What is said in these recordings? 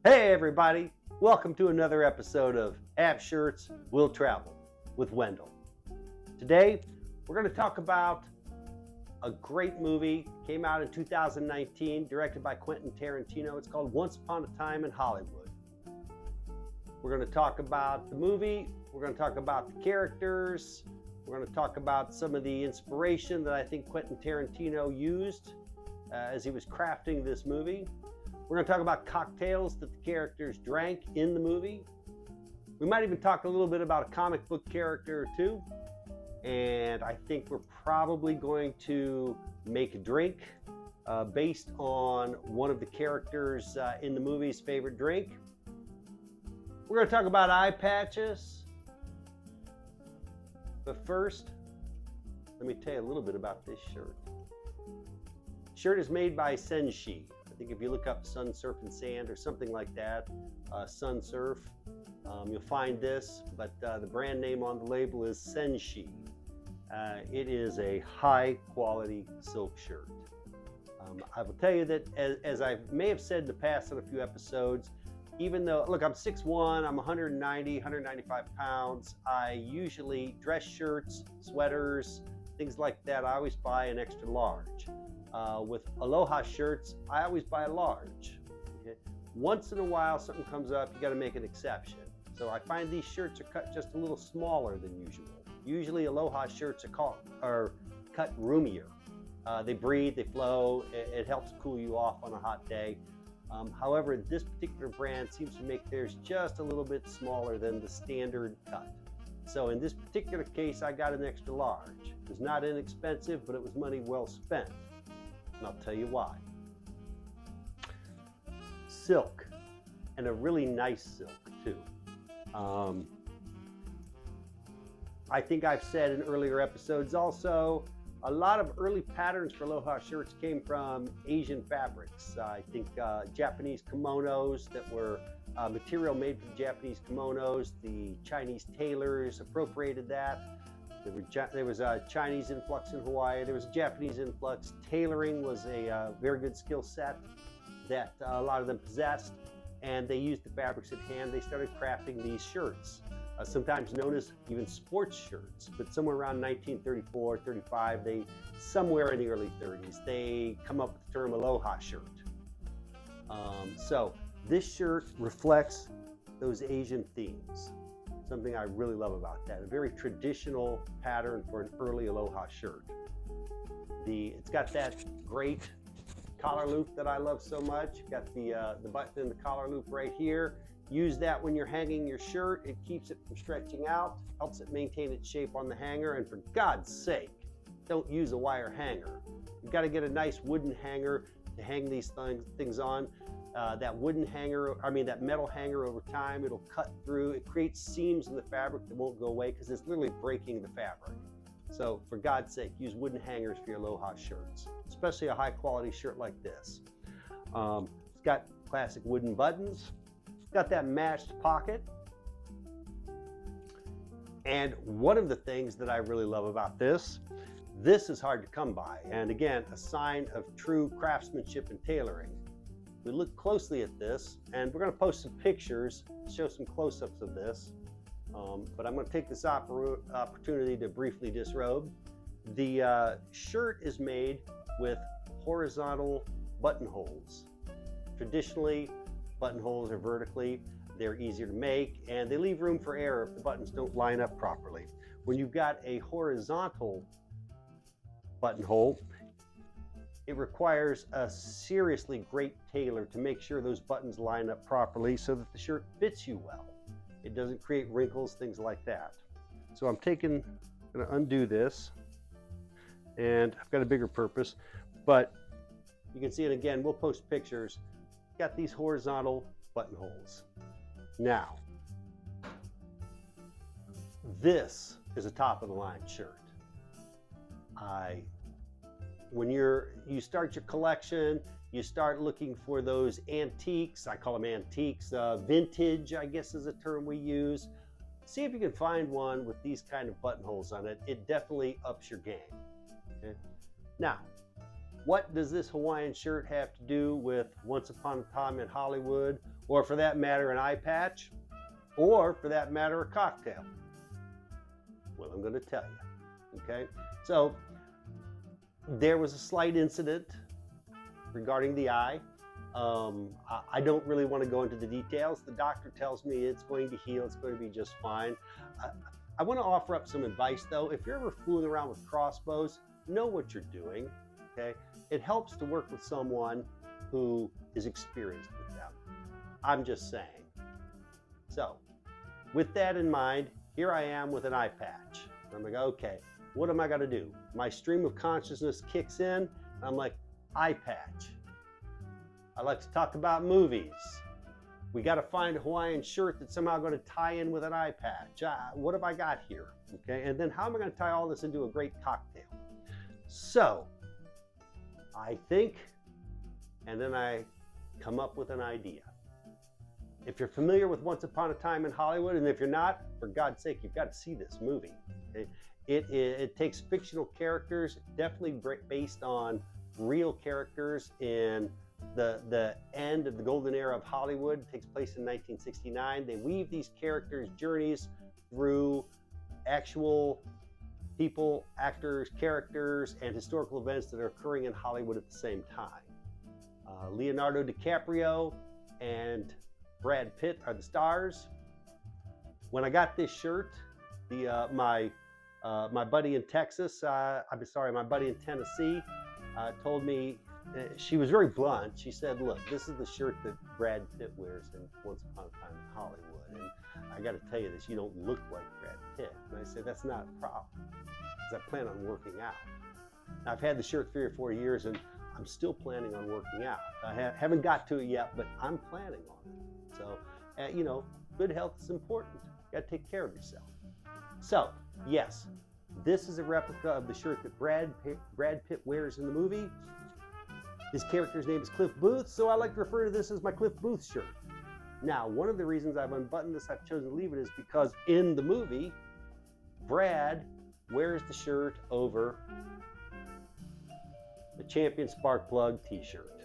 Hey everybody, welcome to another episode of Aloha Shirts Will Travel with Wendell. Today we're going to talk about a great movie, came out in 2019, directed by Quentin Tarantino. It's called Once Upon a Time in Hollywood. We're going to talk about the movie, we're going to talk about the characters, we're going to talk about some of the inspiration that I think Quentin Tarantino used as he was crafting this movie. We're going to talk about cocktails that the characters drank in the movie. We might even talk a little bit about a comic book character or two. And I think we're probably going to make a drink based on one of the characters in the movie's favorite drink. We're going to talk about eye patches. But first, let me tell you a little bit about this shirt. The shirt is made by Senshi. I think if you look up Sun Surf and Sand or something like that, Sun Surf, you'll find this, but the brand name on the label is Senshi. It is a high quality silk shirt. I will tell you that as I may have said in the past on a few episodes, even though, look, I'm 6'1", I'm 195 pounds, I usually dress shirts, sweaters, things like that, I always buy an extra large. With Aloha Shirts, I always buy a large. Okay? Once in a while, something comes up, you got to make an exception. So I find these shirts are cut just a little smaller than usual. Usually Aloha Shirts are cut roomier. They breathe, they flow, it helps cool you off on a hot day. However, this particular brand seems to make theirs just a little bit smaller than the standard cut. So in this particular case, I got an extra large. It was not inexpensive, but it was money well spent. And I'll tell you why. Silk, and a really nice silk too. I think I've said in earlier episodes also, a lot of early patterns for Aloha Shirts came from Asian fabrics. I think Japanese kimonos that were material made from Japanese kimonos. The Chinese tailors appropriated that. There was a Chinese influx in Hawaii. There was a Japanese influx. Tailoring was a very good skill set that a lot of them possessed, and they used the fabrics at hand. They started crafting these shirts, sometimes known as even sports shirts, but somewhere around 1934, 35, somewhere in the early 30s, they come up with the term Aloha Shirt. So this shirt reflects those Asian themes. Something I really love about that. A very traditional pattern for an early Aloha shirt. It's got that great collar loop that I love so much. You've got the button in the collar loop right here. Use that when you're hanging your shirt. It keeps it from stretching out, helps it maintain its shape on the hanger, and for God's sake, don't use a wire hanger. You've got to get a nice wooden hanger to hang these things on. That metal hanger over time, it'll cut through. It creates seams in the fabric that won't go away because it's literally breaking the fabric. So for God's sake, use wooden hangers for your Aloha shirts, especially a high quality shirt like this. It's got classic wooden buttons. It's got that matched pocket. And one of the things that I really love about this is hard to come by. And again, a sign of true craftsmanship and tailoring. We look closely at this, and we're going to post some pictures, show some close-ups of this, but I'm going to take this opportunity to briefly disrobe. The shirt is made with horizontal buttonholes. Traditionally, buttonholes are vertically. They're easier to make, and they leave room for error if the buttons don't line up properly. When you've got a horizontal buttonhole, it requires a seriously great tailor to make sure those buttons line up properly so that the shirt fits you well. It doesn't create wrinkles, things like that. So I'm going to undo this, and I've got a bigger purpose, but you can see it again. We'll post pictures. Got these horizontal buttonholes. Now, this is a top of the line shirt. When you start your collection, you start looking for those antiques. I call them antiques. Vintage, I guess, is a term we use. See if you can find one with these kind of buttonholes on it. It definitely ups your game. Okay? Now, what does this Hawaiian shirt have to do with Once Upon a Time in Hollywood, or for that matter, an eye patch, or for that matter, a cocktail? Well, I'm going to tell you. Okay, so there was a slight incident regarding the eye. I don't really want to go into the details. The doctor tells me it's going to heal, it's going to be just fine. I want to offer up some advice though. If you're ever fooling around with crossbows, know what you're doing, okay? It helps to work with someone who is experienced with them. I'm just saying. So, with that in mind, here I am with an eye patch. I'm like, okay, what am I gonna do? My stream of consciousness kicks in, and I'm like, eye patch. I like to talk about movies. We got to find a Hawaiian shirt that's somehow going to tie in with an eye patch. What have I got here? Okay, and then how am I going to tie all this into a great cocktail? So, I think, and then I come up with an idea. If you're familiar with Once Upon a Time in Hollywood, and if you're not, for God's sake, you've got to see this movie. Okay? It takes fictional characters, definitely based on real characters in the end of the golden era of Hollywood. It takes place in 1969. They weave these characters' journeys through actual people, actors, characters, and historical events that are occurring in Hollywood at the same time. Leonardo DiCaprio and Brad Pitt are the stars. When I got this shirt, my buddy in Texas, my buddy in Tennessee, told me, she was very blunt. She said, look, this is the shirt that Brad Pitt wears in Once Upon a Time in Hollywood. And I got to tell you this, you don't look like Brad Pitt. And I said, that's not a problem, because I plan on working out. Now, I've had the shirt 3 or 4 years, and I'm still planning on working out. I haven't got to it yet, but I'm planning on it. So, you know, good health is important. You got to take care of yourself. So, yes, this is a replica of the shirt that Brad Pitt wears in the movie. His character's name is Cliff Booth, so I like to refer to this as my Cliff Booth shirt. Now, one of the reasons I've unbuttoned this, I've chosen to leave it, is because in the movie, Brad wears the shirt over the Champion Spark Plug t-shirt.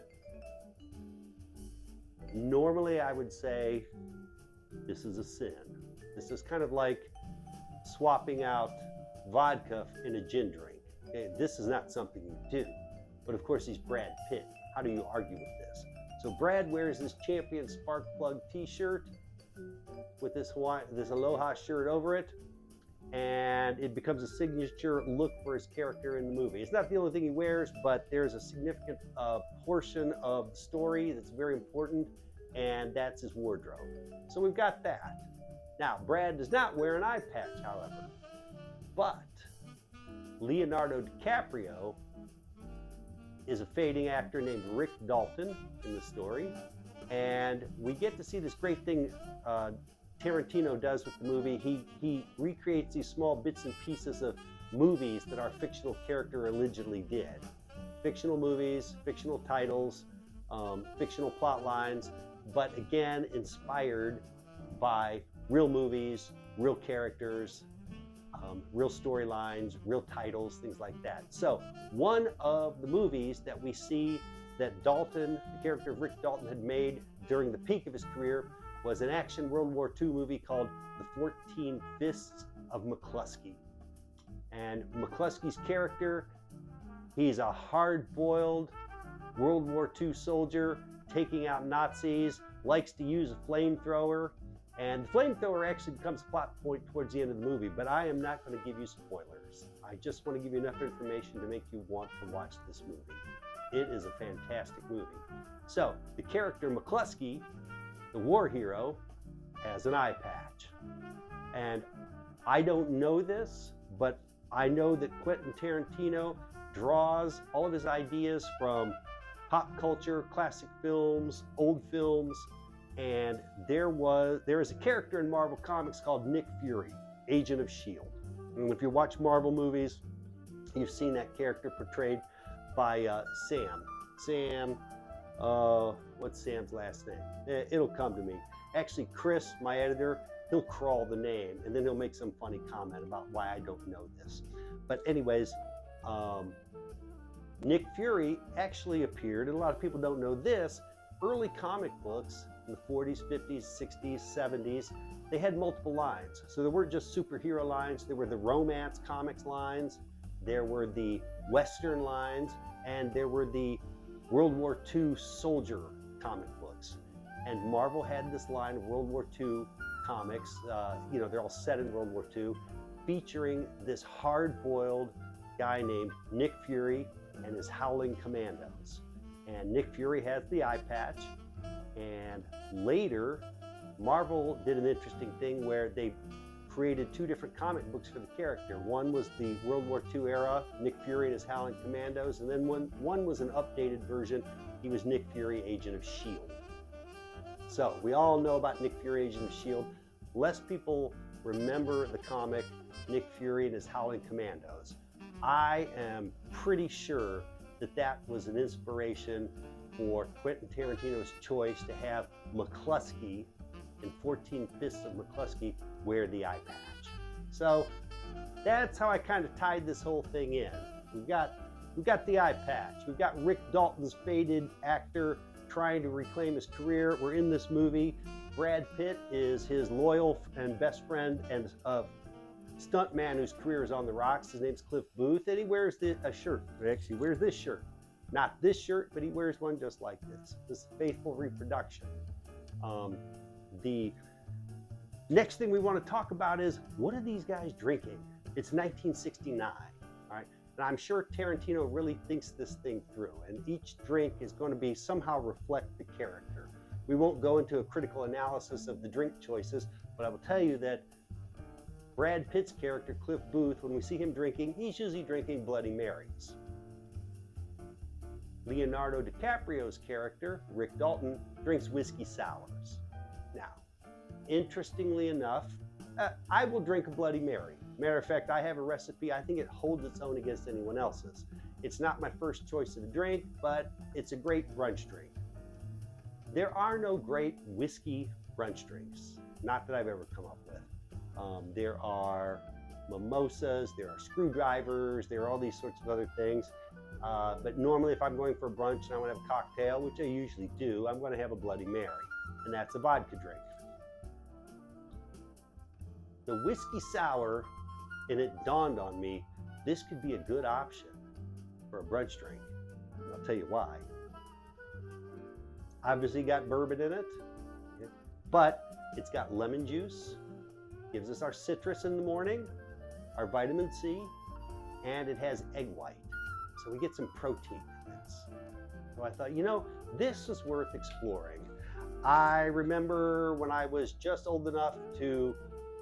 Normally, I would say this is a sin. This is kind of like swapping out vodka in a gin drink. Okay? This is not something you do. But of course, he's Brad Pitt. How do you argue with this? So Brad wears this Champion Spark Plug t-shirt with this Aloha shirt over it, and it becomes a signature look for his character in the movie. It's not the only thing he wears, but there's a significant portion of the story that's very important, and that's his wardrobe. So we've got that. Now, Brad does not wear an eye patch, however, but Leonardo DiCaprio is a fading actor named Rick Dalton in the story, and we get to see this great thing Tarantino does with the movie. He recreates these small bits and pieces of movies that our fictional character allegedly did. Fictional movies, fictional titles, fictional plot lines, but again inspired by real movies, real characters, real storylines, real titles, things like that. So one of the movies that we see that Dalton, the character of Rick Dalton, had made during the peak of his career was an action World War II movie called The 14 Fists of McCluskey. And McCluskey's character, he's a hard-boiled World War II soldier taking out Nazis, likes to use a flamethrower, and the flamethrower actually becomes a plot point towards the end of the movie, but I am not going to give you spoilers. I just want to give you enough information to make you want to watch this movie. It is a fantastic movie. So, the character McCluskey, the war hero, has an eye patch. And I don't know this, but I know that Quentin Tarantino draws all of his ideas from pop culture, classic films, old films, and there is a character in Marvel Comics called Nick Fury, Agent of S.H.I.E.L.D. And if you watch Marvel movies, you've seen that character portrayed by Sam. What's Sam's last name? It'll come to me. Actually, Chris, my editor, he'll crawl the name, and then he'll make some funny comment about why I don't know this. But anyways, Nick Fury actually appeared, and a lot of people don't know this, early comic books in the 40s, 50s, 60s, 70s, they had multiple lines. So there weren't just superhero lines, there were the romance comics lines, there were the Western lines, and there were the World War II soldier comic books. And Marvel had this line of World War II comics, they're all set in World War II, featuring this hard-boiled guy named Nick Fury and his Howling Commandos. And Nick Fury has the eye patch, and later Marvel did an interesting thing where they created two different comic books for the character. One was the World War II era, Nick Fury and his Howling Commandos, and then one was an updated version. He was Nick Fury, Agent of S.H.I.E.L.D. So we all know about Nick Fury, Agent of S.H.I.E.L.D. Less people remember the comic Nick Fury and his Howling Commandos. I am pretty sure that that was an inspiration for Quentin Tarantino's choice to have McCluskey in 14 Fists of McCluskey wear the eye patch. So that's how I kind of tied this whole thing in. We've got the eye patch. We've got Rick Dalton's faded actor trying to reclaim his career. We're in this movie. Brad Pitt is his loyal and best friend and stuntman whose career is on the rocks. His name's Cliff Booth, and he wears a shirt. He actually wears this shirt. Not this shirt, but he wears one just like this faithful reproduction. The next thing we want to talk about is, what are these guys drinking? It's 1969, all right? And I'm sure Tarantino really thinks this thing through, and each drink is going to be somehow reflect the character. We won't go into a critical analysis of the drink choices, but I will tell you that Brad Pitt's character, Cliff Booth, when we see him drinking, he's usually drinking Bloody Marys. Leonardo DiCaprio's character, Rick Dalton, drinks Whisky Sours. Now, interestingly enough, I will drink a Bloody Mary. Matter of fact, I have a recipe. I think it holds its own against anyone else's. It's not my first choice of a drink, but it's a great brunch drink. There are no great whiskey brunch drinks, not that I've ever come up with. There are mimosas, there are screwdrivers, there are all these sorts of other things. But normally if I'm going for a brunch and I want to have a cocktail, which I usually do, I'm going to have a Bloody Mary, and that's a vodka drink. The Whisky Sour, and it dawned on me, this could be a good option for a brunch drink. And I'll tell you why. Obviously got bourbon in it, but it's got lemon juice, gives us our citrus in the morning, our vitamin C, and it has egg white. So we get some protein in this. So I thought, this is worth exploring. I remember when I was just old enough to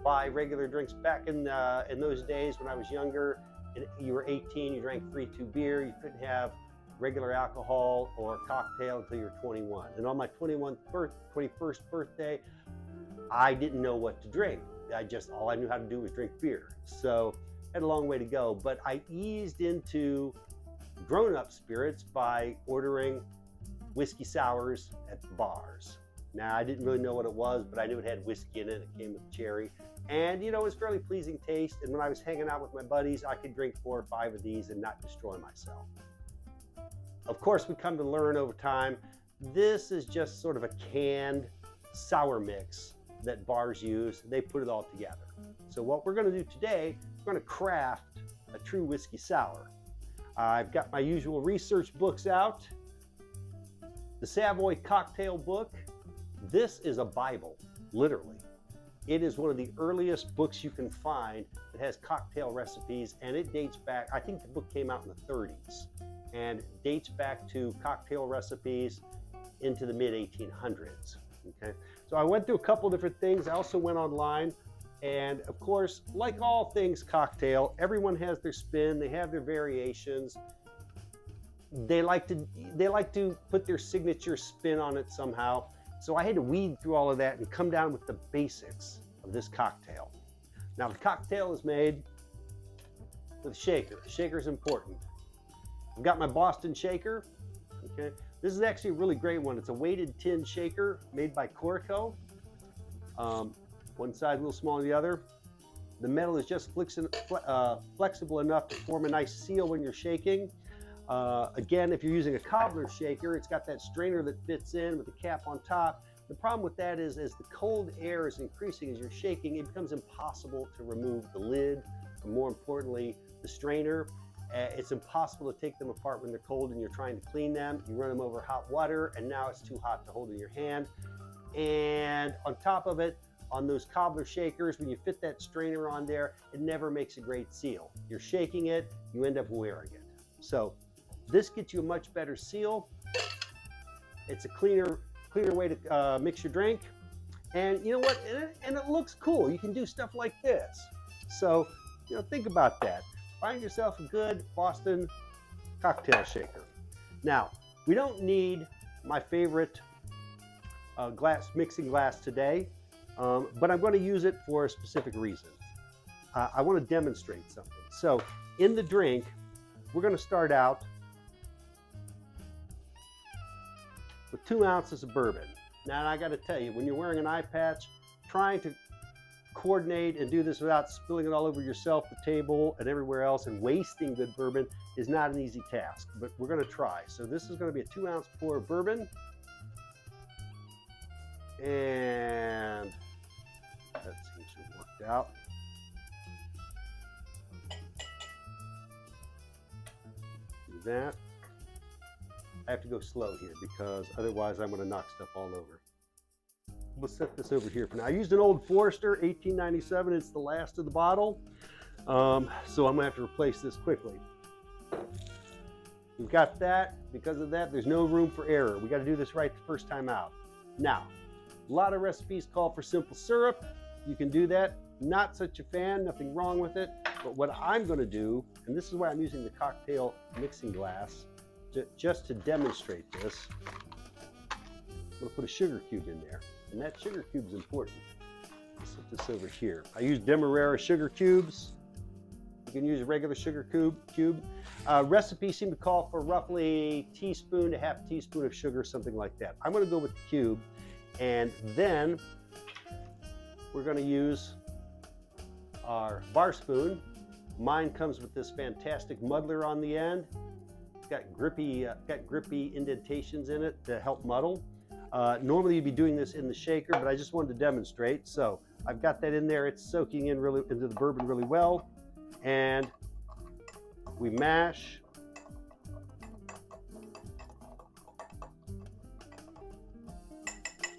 buy regular drinks back in those days when I was younger. You were 18, you drank 3-2 beer, you couldn't have regular alcohol or cocktail until you were 21. And on my 21st birthday, I didn't know what to drink. All I knew how to do was drink beer. So I had a long way to go, but I eased into grown-up spirits by ordering whiskey sours at the bars. Now, I didn't really know what it was, but I knew it had whiskey in it. It came with cherry. And, it was fairly pleasing taste. And when I was hanging out with my buddies, I could drink 4 or 5 of these and not destroy myself. Of course, we come to learn over time, this is just sort of a canned sour mix that bars use. They put it all together. So what we're going to do today, we're going to craft a true whiskey sour. I've got my usual research books out. The Savoy Cocktail Book. This is a Bible, literally. It is one of the earliest books you can find that has cocktail recipes, and it dates back, I think the book came out in the 30s, and dates back to cocktail recipes into the mid-1800s. Okay, so I went through a couple different things. I also went online, and of course, like all things cocktail, everyone has their spin. They have their variations. They like to put their signature spin on it somehow. So I had to weed through all of that and come down with the basics of this cocktail. Now, the cocktail is made with a shaker. A shaker is important. I've got my Boston shaker. Okay, this is actually a really great one. It's a weighted tin shaker made by Corico. One side a little smaller than the other. The metal is just flexible enough to form a nice seal when you're shaking. Again, if you're using a cobbler shaker, it's got that strainer that fits in with the cap on top. The problem with that is as the cold air is increasing as you're shaking, it becomes impossible to remove the lid, and more importantly, the strainer. It's impossible to take them apart when they're cold and you're trying to clean them. You run them over hot water and now it's too hot to hold in your hand. And on top of it, on those cobbler shakers, when you fit that strainer on there, it never makes a great seal. You're shaking it, you end up wearing it. So this gets you a much better seal. It's a cleaner way to mix your drink. And you know what? And it looks cool. You can do stuff like this. So, you know, think about that. Find yourself a good Boston cocktail shaker. Now, we don't need my favorite mixing glass today, but I'm going to use it for a specific reason. I want to demonstrate something. So, in the drink, we're going to start out with 2 ounces of bourbon. Now, I got to tell you, when you're wearing an eye patch, trying to coordinate and do this without spilling it all over yourself, the table, and everywhere else, and wasting good bourbon is not an easy task, but we're going to try. So this is going to be a 2-ounce pour of bourbon. And that seems to have worked out. Do that. I have to go slow here because otherwise I'm going to knock stuff all over. We'll set this over here for now. I used an old Forester, 1897. It's the last of the bottle. So I'm going to have to replace this quickly. We've got that. Because of that, there's no room for error. We got to do this right the first time out. Now, a lot of recipes call for simple syrup. You can do that. Not such a fan, nothing wrong with it. But what I'm going to do, and this is why I'm using the cocktail mixing glass, just to demonstrate this, I'm going to put a sugar cube in there. And that sugar cube is important. Let's put this over here. I use Demerara sugar cubes. You can use a regular sugar cube. Recipes seem to call for roughly a teaspoon to half a teaspoon of sugar, something like that. I'm going to go with the cube. And then we're going to use our bar spoon. Mine comes with this fantastic muddler on the end. It's got grippy indentations in it to help muddle. Normally you'd be doing this in the shaker, but I just wanted to demonstrate. So I've got that in there. It's soaking in really into the bourbon really well. And we mash.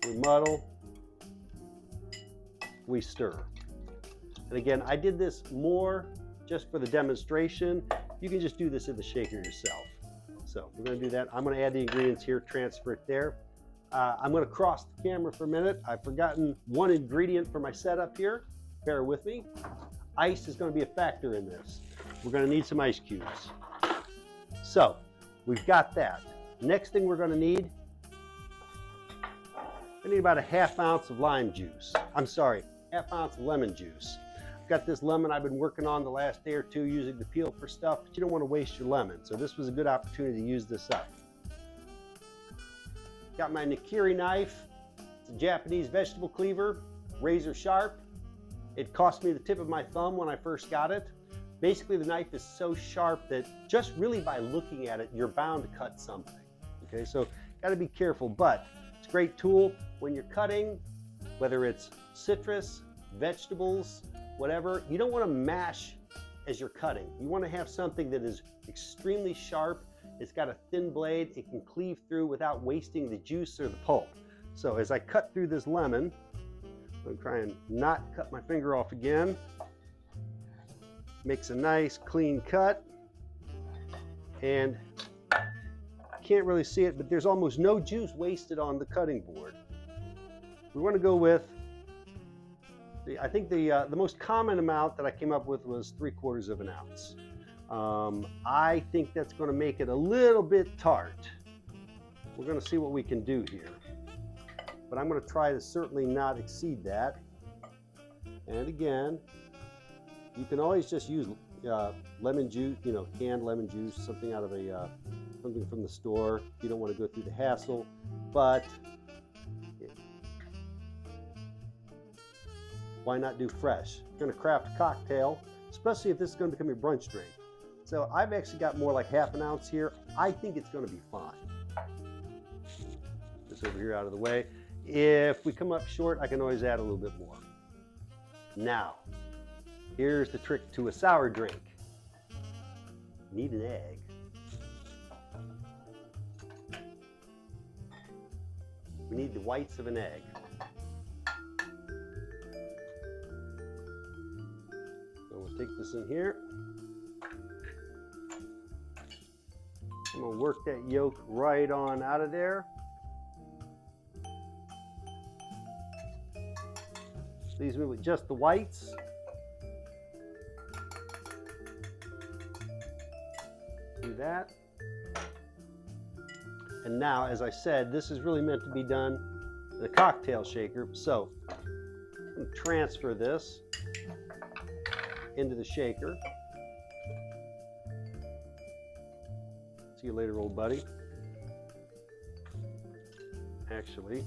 We muddle. We stir. And again, I did this more just for the demonstration. You can just do this in the shaker yourself. So we're going to do that. I'm going to add the ingredients here, transfer it there. I'm going to cross the camera for a minute. I've forgotten one ingredient for my setup here. Bear with me. Ice is going to be a factor in this. We're going to need some ice cubes. So we've got that. Next thing we're going to need, I need about a ½ ounce of lime juice. I'm sorry, ½ ounce of lemon juice. I've got this lemon I've been working on the last day or two using the peel for stuff, but you don't want to waste your lemon. So this was a good opportunity to use this up. Got my Nikiri knife. It's a Japanese vegetable cleaver, razor sharp. It cost me the tip of my thumb when I first got it. Basically, the knife is so sharp that just really by looking at it, you're bound to cut something. Okay, so got to be careful, but it's a great tool when you're cutting, whether it's citrus, vegetables, whatever. You don't want to mash as you're cutting. You want to have something that is extremely sharp. It's got a thin blade. It can cleave through without wasting the juice or the pulp. So as I cut through this lemon, I'm going to try and not cut my finger off again. Makes a nice clean cut. And I can't really see it, but there's almost no juice wasted on the cutting board. We want to go with, I think the most common amount that I came up with was 3/4 of an ounce. I think that's going to make it a little bit tart. We're going to see what we can do here. But I'm going to try to certainly not exceed that. And again, you can always just use lemon juice, canned lemon juice, something out of something from the store. You don't want to go through the hassle, but why not do fresh? You're going to craft a cocktail, especially if this is going to become your brunch drink. So I've actually got more like ½ an ounce here. I think it's going to be fine. This over here out of the way. If we come up short, I can always add a little bit more. Now, here's the trick to a sour drink. You need an egg. We need the whites of an egg. So we'll take this in here. I'm going to work that yolk right on out of there. Leaves me with just the whites. Do that. And now, as I said, this is really meant to be done in a cocktail shaker. So I'm going to transfer this into the shaker. See you later, old buddy. Actually,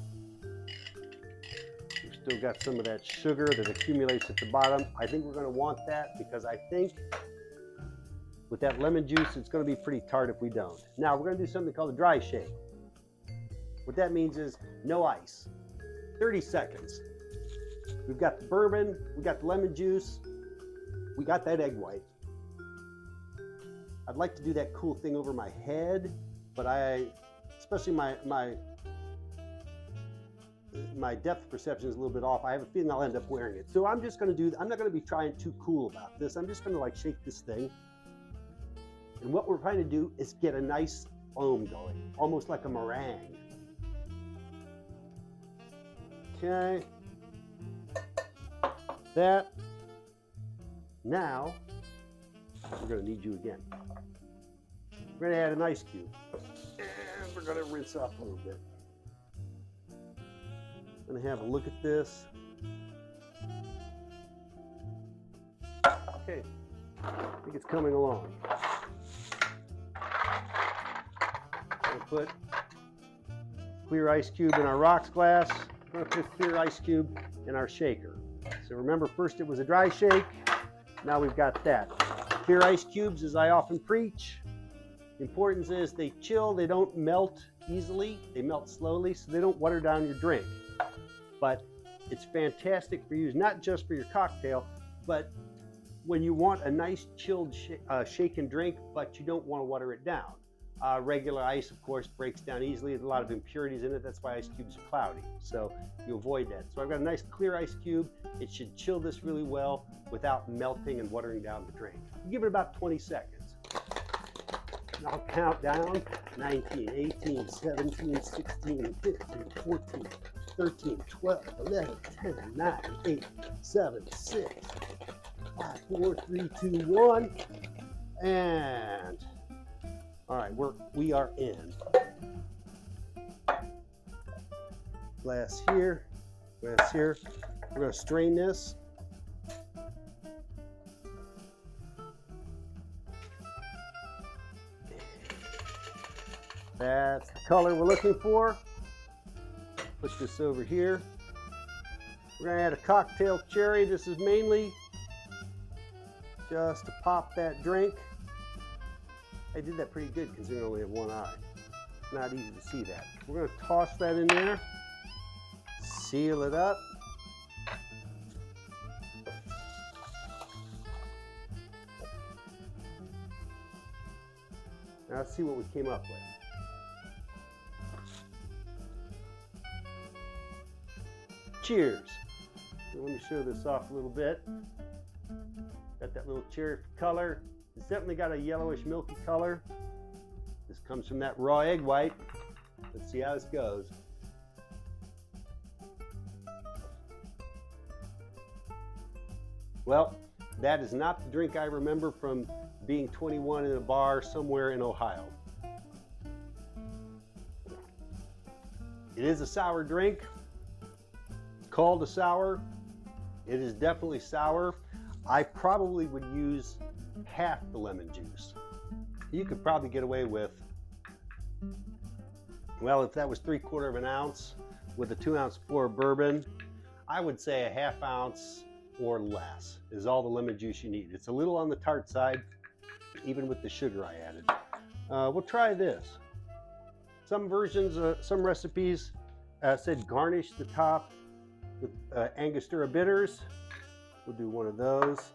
we've still got some of that sugar that accumulates at the bottom. I think we're going to want that because I think with that lemon juice, it's going to be pretty tart if we don't. Now, we're going to do something called a dry shake. What that means is no ice. 30 seconds. We've got the bourbon, we got the lemon juice, we got that egg white. I'd like to do that cool thing over my head, but especially my depth perception is a little bit off. I have a feeling I'll end up wearing it. So I'm just going to I'm not going to be trying too cool about this. I'm just going to like shake this thing. And what we're trying to do is get a nice foam going, almost like a meringue. Okay. That. Now, we're going to need you again. We're going to add an ice cube. And we're going to rinse off a little bit. I'm going to have a look at this. Okay. I think it's coming along. I'm going to put clear ice cube in our rocks glass. I'm going to put clear ice cube in our shaker. So remember, first it was a dry shake. Now we've got that. Clear ice cubes, as I often preach, the importance is they chill, they don't melt easily, they melt slowly, so they don't water down your drink. But it's fantastic for use, not just for your cocktail, but when you want a nice chilled shaken drink, but you don't want to water it down. Regular ice, of course, breaks down easily. There's a lot of impurities in it. That's why ice cubes are cloudy. So you avoid that. So I've got a nice clear ice cube. It should chill this really well without melting and watering down the drink. Give it about 20 seconds. And I'll count down 19, 18, 17, 16, 15, 14, 13, 12, 11, 10, 9, 8, 7, 6, 5, 4, 3, 2, 1. And all right, we are in. Glass here, glass here. We're going to strain this. That's the color we're looking for. Push this over here. We're going to add a cocktail cherry. This is mainly just to pop that drink. I did that pretty good considering I only have one eye. It's not easy to see that. We're going to toss that in there, seal it up. Now let's see what we came up with. Cheers. So let me show this off a little bit. Got that little cherry color. It's definitely got a yellowish milky color. This comes from that raw egg white. Let's see how this goes. Well, that is not the drink I remember from being 21 in a bar somewhere in Ohio. It is a sour drink. It's called a sour. It is definitely sour. I probably would use half the lemon juice. You could probably get away with, well, if that was 3/4 of an ounce with a 2-ounce pour of bourbon, I would say a 1/2 ounce or less is all the lemon juice you need. It's a little on the tart side, even with the sugar I added. We'll try this. Some versions, some recipes said garnish the top with Angostura bitters. We'll do one of those.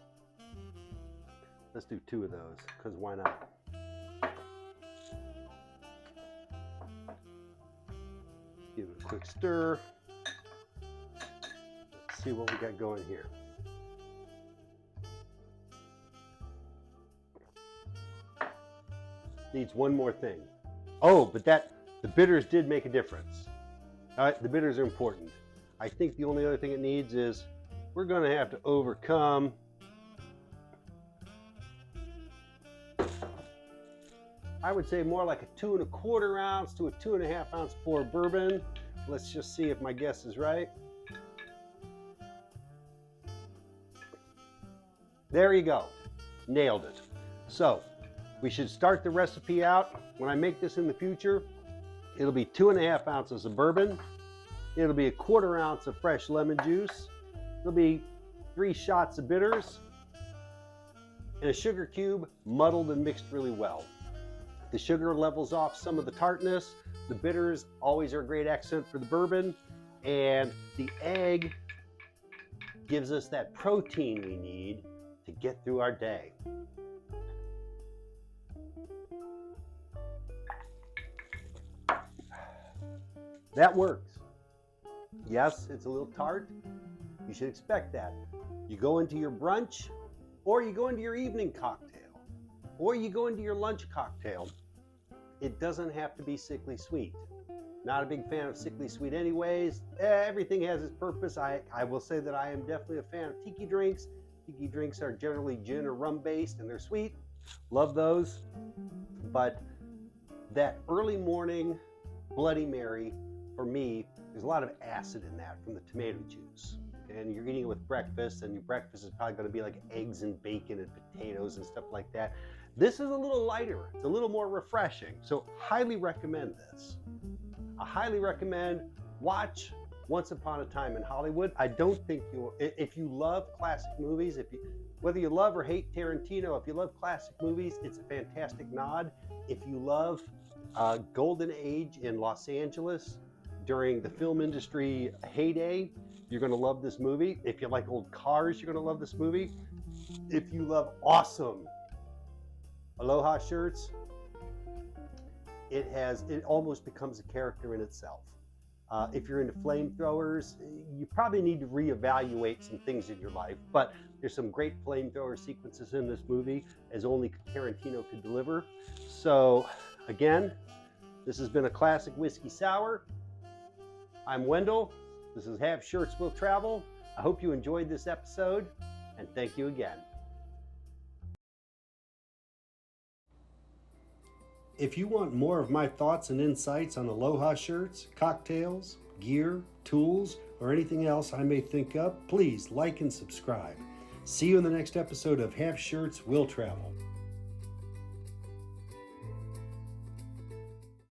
Let's do 2 of those, because why not? Give it a quick stir. Let's see what we got going here. Needs one more thing. Oh, but the bitters did make a difference. The bitters are important. I think the only other thing it needs is we're going to have to overcome I would say more like a 2 1/4 ounce to a 2 1/2 ounce pour of bourbon. Let's just see if my guess is right. There you go. Nailed it. So we should start the recipe out. When I make this in the future, it'll be 2 1/2 ounces of bourbon. It'll be a 1/4 ounce of fresh lemon juice. It'll be 3 shots of bitters and a sugar cube muddled and mixed really well. The sugar levels off some of the tartness. The bitters always are a great accent for the bourbon. And the egg gives us that protein we need to get through our day. That works. Yes, it's a little tart. You should expect that. You go into your brunch, or you go into your evening cocktail, or you go into your lunch cocktail. It doesn't have to be sickly sweet. Not a big fan of sickly sweet anyways. Everything has its purpose. I will say that I am definitely a fan of tiki drinks. Tiki drinks are generally gin or rum based and they're sweet. Love those. But that early morning Bloody Mary, for me, there's a lot of acid in that from the tomato juice. And you're eating it with breakfast, and your breakfast is probably going to be like eggs and bacon and potatoes and stuff like that. This is a little lighter. It's a little more refreshing. So highly recommend this. I highly recommend watch Once Upon a Time in Hollywood. I don't think you'll, if you love classic movies, whether you love or hate Tarantino, if you love classic movies, it's a fantastic nod. If you love Golden Age in Los Angeles during the film industry heyday, you're going to love this movie. If you like old cars, you're going to love this movie. If you love awesome Aloha shirts, it almost becomes a character in itself. If you're into flamethrowers, you probably need to reevaluate some things in your life, but there's some great flamethrower sequences in this movie, as only Tarantino could deliver. So again, this has been a classic Whiskey Sour. I'm Wendell. This is Have Shirts Will Travel. I hope you enjoyed this episode, and thank you again. If you want more of my thoughts and insights on Aloha shirts, cocktails, gear, tools, or anything else I may think of, please like and subscribe. See you in the next episode of Have Shirts Will Travel.